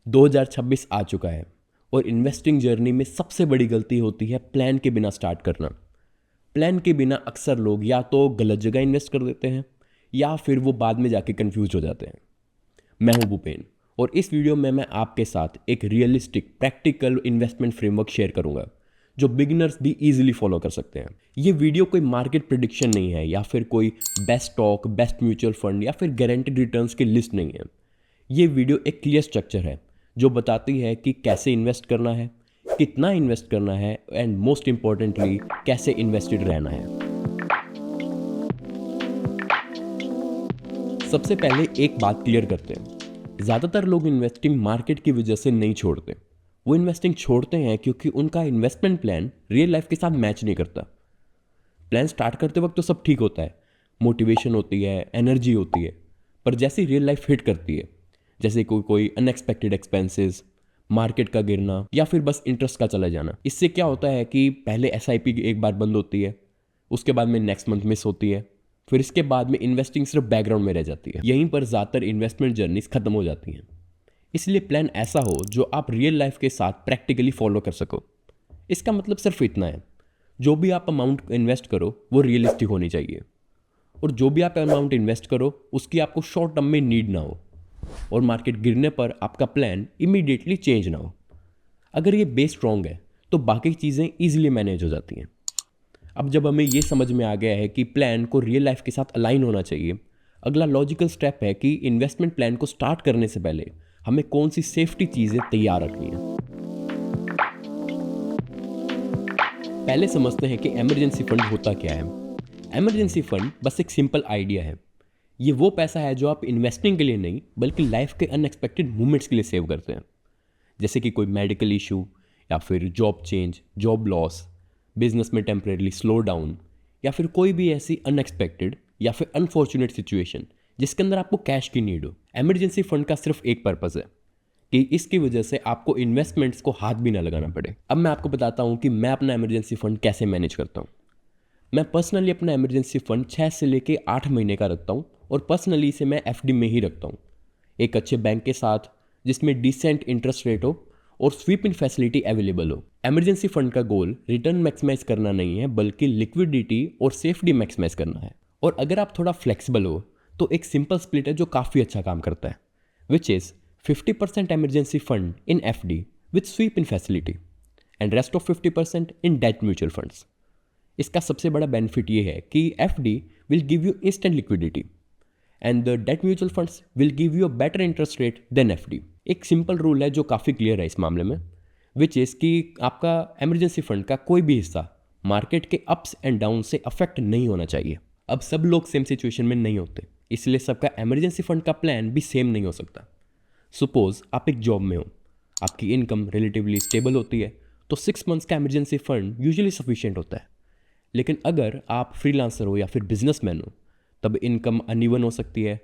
2026 आ चुका है और इन्वेस्टिंग जर्नी में सबसे बड़ी गलती होती है प्लान के बिना स्टार्ट करना। प्लान के बिना अक्सर लोग या तो गलत जगह इन्वेस्ट कर देते हैं या फिर वो बाद में जाके कंफ्यूज हो जाते हैं। मैं हूं भूपेन और इस वीडियो में मैं आपके साथ एक realistic practical investment framework share करूंगा जो बिगिनर्स भी इजीली फॉलो कर सकते हैं। ये वीडियो कोई मार्केट प्रिडिक्शन नहीं है या फिर कोई best stock, best mutual fund या फिर गारंटीड रिटर्न्स की लिस्ट नहीं है। ये वीडियो एक क्लियर स्ट्रक्चर है जो बताती है कि कैसे इन्वेस्ट करना है, कितना इन्वेस्ट करना है एंड मोस्ट इंपॉर्टेंटली कैसे इन्वेस्टेड रहना है। सबसे पहले एक बात क्लियर करते हैं, ज़्यादातर लोग इन्वेस्टिंग मार्केट की वजह से नहीं छोड़ते। वो इन्वेस्टिंग छोड़ते हैं क्योंकि उनका इन्वेस्टमेंट प्लान रियल लाइफ के साथ मैच नहीं करता। प्लान स्टार्ट करते वक्त तो सब ठीक होता है, मोटिवेशन होती है, एनर्जी होती है, पर जैसे रियल लाइफ हिट करती है, जैसे कोई अनएक्सपेक्टेड एक्सपेंसेस, मार्केट का गिरना या फिर बस इंटरेस्ट का चला जाना, इससे क्या होता है कि पहले एसआईपी एक बार बंद होती है, उसके बाद में नेक्स्ट मंथ मिस होती है, फिर इसके बाद में इन्वेस्टिंग सिर्फ बैकग्राउंड में रह जाती है। यहीं पर ज़्यादातर इन्वेस्टमेंट जर्नीज खत्म हो जाती हैं। इसलिए प्लान ऐसा हो जो आप रियल लाइफ के साथ प्रैक्टिकली फॉलो कर सको। इसका मतलब सिर्फ इतना है, जो भी आप अमाउंट इन्वेस्ट करो वो रियलिस्टिक होनी चाहिए और जो भी आप अमाउंट इन्वेस्ट करो उसकी आपको शॉर्ट टर्म में नीड ना हो और मार्केट गिरने पर आपका प्लान इमीडिएटली चेंज ना हो। अगर ये बेस स्ट्रॉन्ग है तो बाकी चीज़ें ईजिली मैनेज हो जाती हैं। अब जब हमें ये समझ में आ गया है कि प्लान को रियल लाइफ के साथ अलाइन होना चाहिए, अगला लॉजिकल स्टेप है कि इन्वेस्टमेंट प्लान को स्टार्ट करने से पहले हमें कौन सी सेफ्टी चीज़ें तैयार रखनी है। पहले समझते हैं कि इमरजेंसी फंड होता क्या है। इमरजेंसी फंड बस एक सिंपल आइडिया है। ये वो पैसा है जो आप इन्वेस्टिंग के लिए नहीं बल्कि लाइफ के अनएक्सपेक्टेड मूवमेंट्स के लिए सेव करते हैं, जैसे कि कोई मेडिकल इशू या फिर job change, job loss, business में टेम्परेरी स्लो डाउन या फिर कोई भी ऐसी अनएक्सपेक्टेड या फिर अनफॉर्चुनेट सिचुएशन जिसके अंदर आपको कैश की नीड हो। इमरजेंसी फंड का सिर्फ एक पर्पज़ है कि इसकी वजह से आपको इन्वेस्टमेंट्स को हाथ भी ना लगाना पड़े। अब मैं आपको बताता हूँ कि मैं अपना इमरजेंसी फंड कैसे मैनेज करता हूँ। मैं पर्सनली अपना इमरजेंसी फंड 6 से लेके 8 महीने का रखता हूँ और पर्सनली इसे मैं एफडी में ही रखता हूँ, एक अच्छे बैंक के साथ जिसमें डिसेंट इंटरेस्ट रेट हो और स्वीप इन फैसिलिटी अवेलेबल हो। इमरजेंसी फंड का गोल रिटर्न मैक्सिमाइज करना नहीं है बल्कि लिक्विडिटी और सेफ्टी मैक्सिमाइज करना है। और अगर आप थोड़ा फ्लेक्सिबल हो तो एक सिंपल स्प्लिट है जो काफ़ी अच्छा काम करता है, which is 50% emergency fund in FD with sweep in facility and rest of 50% in debt mutual funds. इसका सबसे बड़ा बेनिफिट ये है कि FD will give you instant liquidity and the debt mutual funds will give you a better interest rate than FD. एक simple rule है जो काफ़ी क्लियर है इस मामले में, विच इज़ कि आपका इमरजेंसी फंड का कोई भी हिस्सा मार्केट के अप्स एंड डाउन से अफेक्ट नहीं होना चाहिए। अब सब लोग सेम सिचुएशन में नहीं होते, इसलिए सबका इमरजेंसी फंड का प्लान भी सेम नहीं हो सकता। सपोज आप एक जॉब में हो, आपकी इनकम रिलेटिवली स्टेबल होती है तो 6 मंथ्स का इमरजेंसी फंड यूजुअली सफिशिएंट होता है। लेकिन अगर आप फ्रीलांसर हो या फिर बिजनेसमैन हो तब इनकम अनइवन हो सकती है,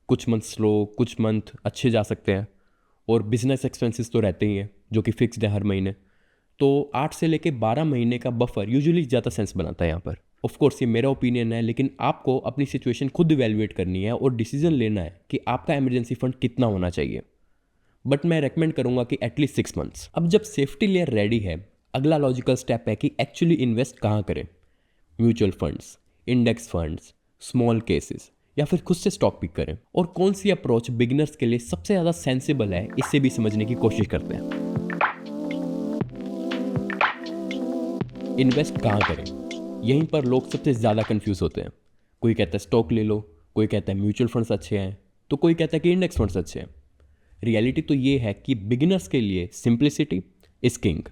कुछ मंथ स्लो, कुछ मंथ अच्छे जा सकते हैं और बिजनेस एक्सपेंसेस तो रहते ही हैं जो कि फिक्स्ड है हर महीने। तो 8 से लेके 12 महीने का बफर यूजुअली ज़्यादा सेंस बनाता है यहाँ पर। ऑफ कोर्स ये मेरा ओपिनियन है, लेकिन आपको अपनी सिचुएशन खुद इवैल्यूएट करनी है और डिसीजन लेना है कि आपका इमरजेंसी फंड कितना होना चाहिए। बट मैं रेकमेंड करूँगा कि एटलीस्ट 6 मंथ्स। अब जब सेफ्टी लेयर रेडी है, अगला लॉजिकल स्टेप है कि एक्चुअली इन्वेस्ट कहाँ करें। Mutual funds, index funds, small cases या फिर खुद से स्टॉक पिक करें, और कौन सी अप्रोच बिगिनर्स के लिए सबसे ज़्यादा सेंसिबल है इसे भी समझने की कोशिश करते हैं। इन्वेस्ट कहाँ करें, यहीं पर लोग सबसे ज़्यादा कंफ्यूज होते हैं। कोई कहता है स्टॉक ले लो, कोई कहता है म्यूचुअल फंड्स अच्छे हैं, तो कोई कहता है कि इंडेक्स फंड्स अच्छे हैं। रियलिटी तो ये है कि बिगिनर्स के लिए सिंप्लिसिटी इज किंग।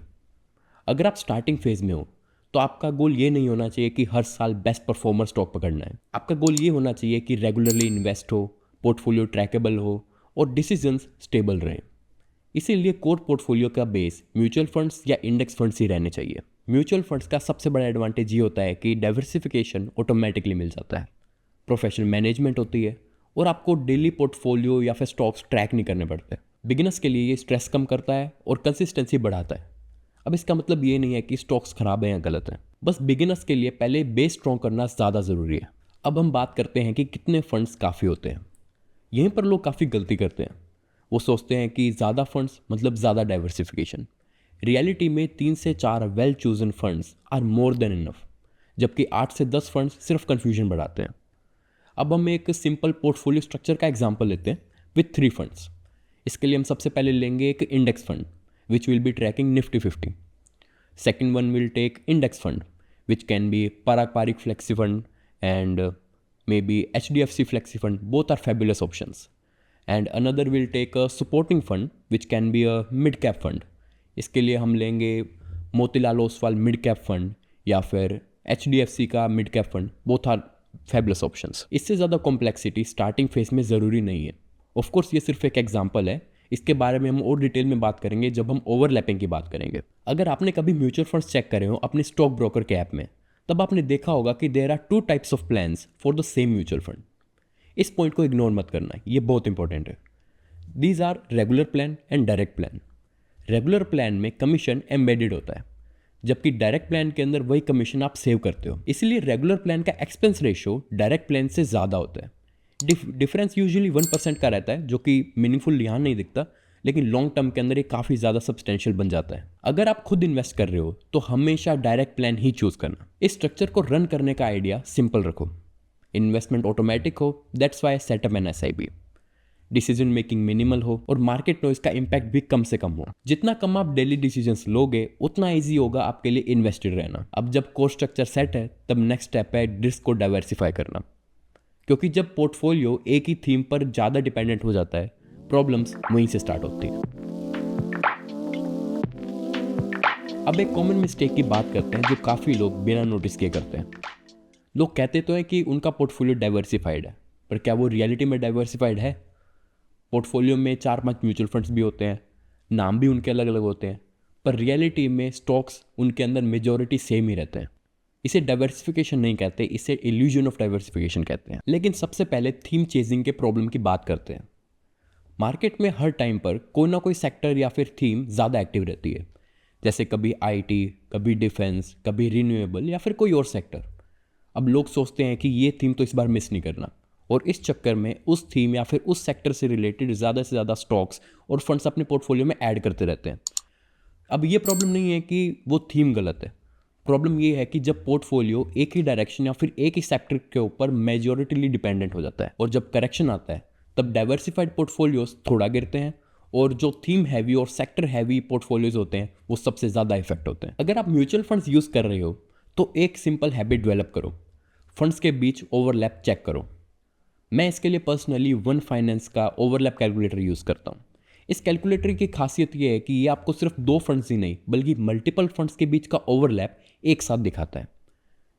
अगर आप स्टार्टिंग फेज में हो तो आपका गोल ये नहीं होना चाहिए कि हर साल बेस्ट परफॉर्मर स्टॉक पकड़ना है। आपका गोल ये होना चाहिए कि रेगुलरली इन्वेस्ट हो, पोर्टफोलियो ट्रैकेबल हो और डिसीजंस स्टेबल रहें। इसीलिए कोर पोर्टफोलियो का बेस म्यूचुअल फंड्स या इंडेक्स फंड्स ही रहने चाहिए। म्यूचुअल फंड्स का सबसे बड़ा एडवांटेज ये होता है कि डाइवर्सिफिकेशन ऑटोमेटिकली मिल जाता है, प्रोफेशनल मैनेजमेंट होती है और आपको डेली पोर्टफोलियो या फिर स्टॉक्स ट्रैक नहीं करने पड़ते। बिगिनर्स के लिए ये स्ट्रेस कम करता है और कंसिस्टेंसी बढ़ाता है। अब इसका मतलब ये नहीं है कि स्टॉक्स खराब हैं या गलत हैं, बस बिगिनर्स के लिए पहले बेस स्ट्रॉन्ग करना ज़्यादा ज़रूरी है। अब हम बात करते हैं कि कितने फंड्स काफ़ी होते हैं। यहीं पर लोग काफ़ी गलती करते हैं। वो सोचते हैं कि ज़्यादा फंड्स मतलब ज़्यादा डाइवर्सिफिकेशन। रियलिटी में 3 से 4 well chosen funds are more than enough, जबकि 8 से 10 फंड्स सिर्फ कन्फ्यूजन बढ़ाते हैं। अब हम एक सिंपल पोर्टफोलियो स्ट्रक्चर का एग्जांपल लेते हैं विथ 3 फंड्स। इसके लिए हम सबसे पहले लेंगे एक index fund which will be tracking Nifty 50। Second one will take index fund which can be Parag Parikh flexi fund and maybe HDFC Flexi Fund. Both are fabulous options. And another will take a supporting fund which can be a mid cap fund. इसके लिए हम लेंगे Motilal Oswal mid cap fund या फिर HDFC का mid cap fund. Both are fabulous options. इससे ज़्यादा complexity starting phase में ज़रूरी नहीं है। ऑफ कोर्स ये सिर्फ एक एग्जांपल है, इसके बारे में हम और डिटेल में बात करेंगे जब हम ओवरलैपिंग की बात करेंगे। अगर आपने कभी म्यूचुअल फंड्स चेक करे हो अपने स्टॉक ब्रोकर के ऐप में, तब आपने देखा होगा कि there are 2 types of plans for the same mutual fund. इस पॉइंट को इग्नोर मत करना है, ये बहुत इंपॉर्टेंट है। These are regular plan and direct plan. Regular plan में कमीशन एम्बेडेड होता है, जबकि डायरेक्ट प्लान के अंदर वही कमीशन आप सेव करते हो। इसलिए रेगुलर प्लान का एक्सपेंस रेशियो डायरेक्ट प्लान से ज़्यादा होता है। डिफरेंस यूजुअली 1% का रहता है, जो कि मीनिंगफुल यहाँ नहीं दिखता, लेकिन लॉन्ग टर्म के अंदर ये काफ़ी ज़्यादा सब्सटेंशियल बन जाता है। अगर आप खुद इन्वेस्ट कर रहे हो तो हमेशा डायरेक्ट प्लान ही चूज करना। इस स्ट्रक्चर को रन करने का आइडिया सिंपल रखो, इन्वेस्टमेंट ऑटोमेटिक हो, that's why set up an SIP। Decision making minimal हो और मार्केट नॉइज का इम्पैक्ट भी कम से कम हो। जितना कम आप डेली डिसीजंस लोगे उतना ईजी होगा आपके लिए इन्वेस्टेड रहना। अब जब कोर स्ट्रक्चर सेट है तब नेक्स्ट स्टेप है रिस्क को डाइवर्सिफाई करना, क्योंकि जब पोर्टफोलियो एक ही थीम पर ज़्यादा डिपेंडेंट हो जाता है प्रॉब्लम्स वहीं से स्टार्ट होती है। अब एक कॉमन मिस्टेक की बात करते हैं जो काफ़ी लोग बिना नोटिस किए करते हैं। लोग कहते तो हैं कि उनका पोर्टफोलियो डाइवर्सिफाइड है, पर क्या वो रियलिटी में डाइवर्सिफाइड है? पोर्टफोलियो में 4-5 म्यूचुअल फंड्स भी होते हैं, नाम भी उनके अलग अलग होते हैं, पर रियलिटी में स्टॉक्स उनके अंदर मेजॉरिटी सेम ही रहते हैं। इसे डाइवर्सिफिकेशन नहीं कहते, इसे इल्यूजन ऑफ डाइवर्सिफिकेशन कहते हैं। लेकिन सबसे पहले थीम चेजिंग के प्रॉब्लम की बात करते हैं। मार्केट में हर टाइम पर कोई ना कोई सेक्टर या फिर थीम ज़्यादा एक्टिव रहती है, जैसे कभी IT, कभी डिफेंस, कभी रिन्यूएबल या फिर कोई और सेक्टर। अब लोग सोचते हैं कि ये थीम तो इस बार मिस नहीं करना, और इस चक्कर में उस थीम या फिर उस सेक्टर से रिलेटेड ज़्यादा से ज़्यादा स्टॉक्स और फंड्स अपने पोर्टफोलियो में ऐड करते रहते हैं। अब ये प्रॉब्लम नहीं है कि वो थीम गलत है, प्रॉब्लम ये है कि जब पोर्टफोलियो एक ही डायरेक्शन या फिर एक ही सेक्टर के ऊपर मेजॉरिटीली डिपेंडेंट हो जाता है, और जब करेक्शन आता है तब डाइवर्सिफाइड पोर्टफोलियोज थोड़ा गिरते हैं, और जो थीम हैवी और सेक्टर हैवी पोर्टफोलियोज होते हैं वो सबसे ज़्यादा इफेक्ट होते हैं। अगर आप म्यूचुअल फंड्स यूज़ कर रहे हो तो एक सिंपल हैबिट डेवलप करो, फंड्स के बीच ओवरलैप चेक करो। मैं इसके लिए पर्सनली वन फाइनेंस का ओवरलैप कैलकुलेटर यूज़ करता हूँ। इस कैलकुलेटर की खासियत ये है कि ये आपको सिर्फ 2 फंड्स ही नहीं बल्कि मल्टीपल फंड्स के बीच का ओवरलैप एक साथ दिखाता है।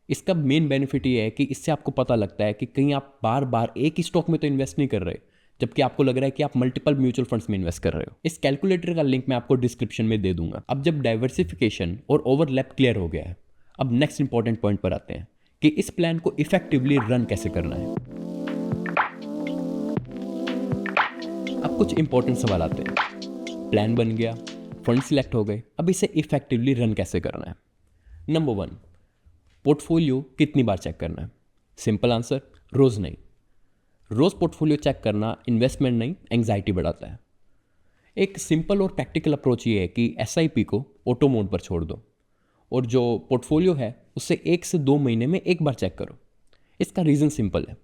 इसका मेन बेनिफिट ये है कि इससे आपको पता लगता है कि कहीं आप बार बार एक ही स्टॉक में तो इन्वेस्ट नहीं कर रहे, जबकि आपको लग रहा है कि आप मल्टीपल म्यूचुअल फंड्स में इन्वेस्ट कर रहे हो। इस कैलकुलेटर का लिंक मैं आपको डिस्क्रिप्शन में दे दूंगा। अब जब डाइवर्सिफिकेशन और ओवरलैप क्लियर हो गया है, अब नेक्स्ट इंपॉर्टेंट पॉइंट पर आते हैं कि इस प्लान को इफेक्टिवली रन कैसे करना है। अब कुछ इंपॉर्टेंट सवाल आते हैं। प्लान बन गया, फंड सिलेक्ट हो गए, अब इसे इफेक्टिवली रन कैसे करना है। नंबर 1, पोर्टफोलियो कितनी बार चेक करना है? सिंपल आंसर, रोज़ नहीं। रोज़ पोर्टफोलियो चेक करना इन्वेस्टमेंट नहीं, एंग्जाइटी बढ़ाता है। एक सिंपल और प्रैक्टिकल अप्रोच ये है कि SIP को ऑटो मोड पर छोड़ दो, और जो पोर्टफोलियो है उसे 1 से 2 महीने में एक बार चेक करो। इसका रीज़न सिंपल है,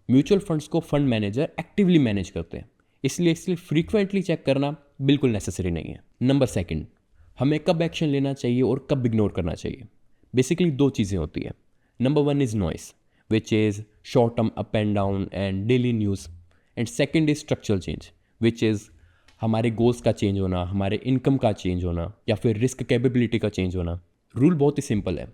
म्यूचुअल फंड्स को फंड मैनेजर एक्टिवली मैनेज करते हैं, इसलिए फ्रीक्वेंटली चेक करना बिल्कुल नेसेसरी नहीं है। नंबर 2, हमें कब एक्शन लेना चाहिए और कब इग्नोर करना चाहिए। बेसिकली 2 चीज़ें होती है। Number 1 is noise which is short term up and down and daily news, and second is structural change which is हमारे गोल्स का चेंज होना, हमारे इनकम का चेंज होना या फिर रिस्क कैपेबिलिटी का चेंज होना। रूल बहुत ही सिंपल है,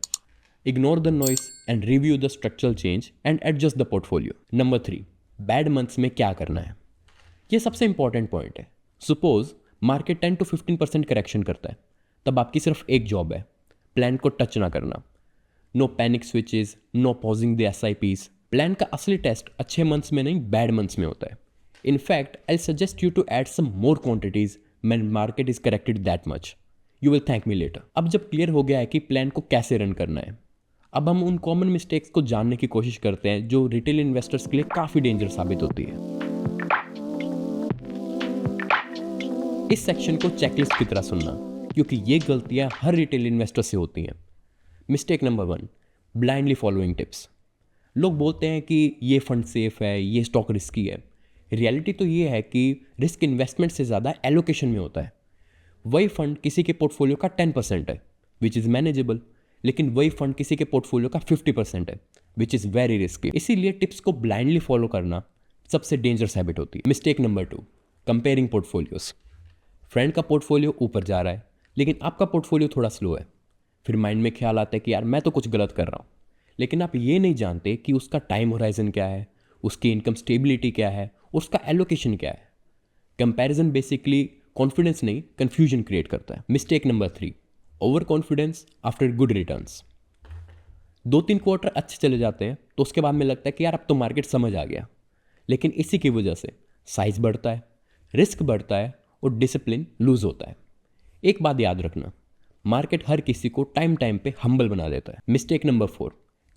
ignore the noise and review the structural change and adjust the portfolio. Number 3, bad months में क्या करना है। ये सबसे इंपॉर्टेंट पॉइंट है। सपोज मार्केट 10 to 15% करेक्शन करता है, तब आपकी सिर्फ एक जॉब है, प्लान को टच ना करना। No panic switches, no pausing the SIPs। Plan का असली टेस्ट अच्छे मंथ्स में नहीं, बैड मंथ्स में होता है। In fact I suggest you to add some more quantities when market is corrected that much. You will thank me later. अब जब क्लियर हो गया है कि प्लान को कैसे रन करना है, अब हम उन कॉमन मिस्टेक्स को जानने की कोशिश करते हैं जो रिटेल इन्वेस्टर्स के लिए काफ़ी डेंजर साबित होती है। इस सेक्शन को चेकलिस्ट की तरह सुनना, क्योंकि ये गलतियां हर रिटेल इन्वेस्टर से होती हैं। Mistake number 1, blindly following tips. लोग बोलते हैं कि ये फंड सेफ है, ये स्टॉक रिस्की है। रियलिटी तो ये है कि रिस्क इन्वेस्टमेंट से ज़्यादा एलोकेशन में होता है। वही फंड किसी के पोर्टफोलियो का 10% है, विच इज़ मैनेजेबल, लेकिन वही फंड किसी के पोर्टफोलियो का 50% है, विच इज़ वेरी रिस्की। इसीलिए टिप्स को ब्लाइंडली फॉलो करना सबसे डेंजरस हैबिट होती है। Mistake number 2, comparing portfolios. Friend का पोर्टफोलियो ऊपर जा रहा है, लेकिन आपका पोर्टफोलियो थोड़ा स्लो है। फिर माइंड में ख्याल आता है कि यार मैं तो कुछ गलत कर रहा हूँ, लेकिन आप ये नहीं जानते कि उसका टाइम होराइजन क्या है, उसकी इनकम स्टेबिलिटी क्या है, उसका एलोकेशन क्या है। कंपैरिजन बेसिकली कॉन्फिडेंस नहीं, कंफ्यूजन क्रिएट करता है। Mistake number 3, over confidence after good returns. 2-3 quarter अच्छे चले जाते हैं तो उसके बाद में लगता है कि यार अब तो मार्केट समझ आ गया, लेकिन इसी की वजह से साइज बढ़ता है, रिस्क बढ़ता है और डिसिप्लिन लूज होता है। एक बात याद रखना, मार्केट हर किसी को टाइम टाइम पे हम्बल बना देता है। Mistake number 4,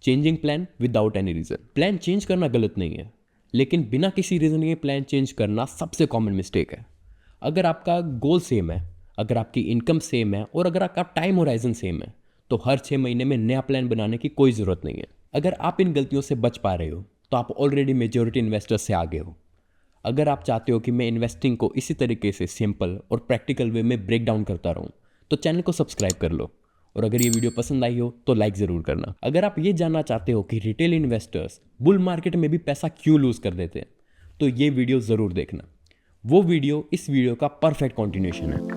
changing plan without any reason. Plan change करना गलत नहीं है, लेकिन बिना किसी रीज़न के प्लान चेंज करना सबसे कॉमन मिस्टेक है। अगर आपका गोल सेम है, अगर आपकी इनकम सेम है और अगर आपका टाइम होराइजन सेम है, तो हर 6 महीने में नया प्लान बनाने की कोई ज़रूरत नहीं है। अगर आप इन गलतियों से बच पा रहे हो तो आप ऑलरेडी मेजॉरिटी इन्वेस्टर्स से आगे हो। अगर आप चाहते हो कि मैं इन्वेस्टिंग को इसी तरीके से सिंपल और प्रैक्टिकल वे में ब्रेक डाउन करता रहूं, तो चैनल को सब्सक्राइब कर लो, और अगर ये वीडियो पसंद आई हो तो लाइक ज़रूर करना। अगर आप ये जानना चाहते हो कि रिटेल इन्वेस्टर्स बुल मार्केट में भी पैसा क्यों लूज़ कर देते हैं, तो ये वीडियो ज़रूर देखना। वो वीडियो इस वीडियो का परफेक्ट कॉन्टिन्यूशन है।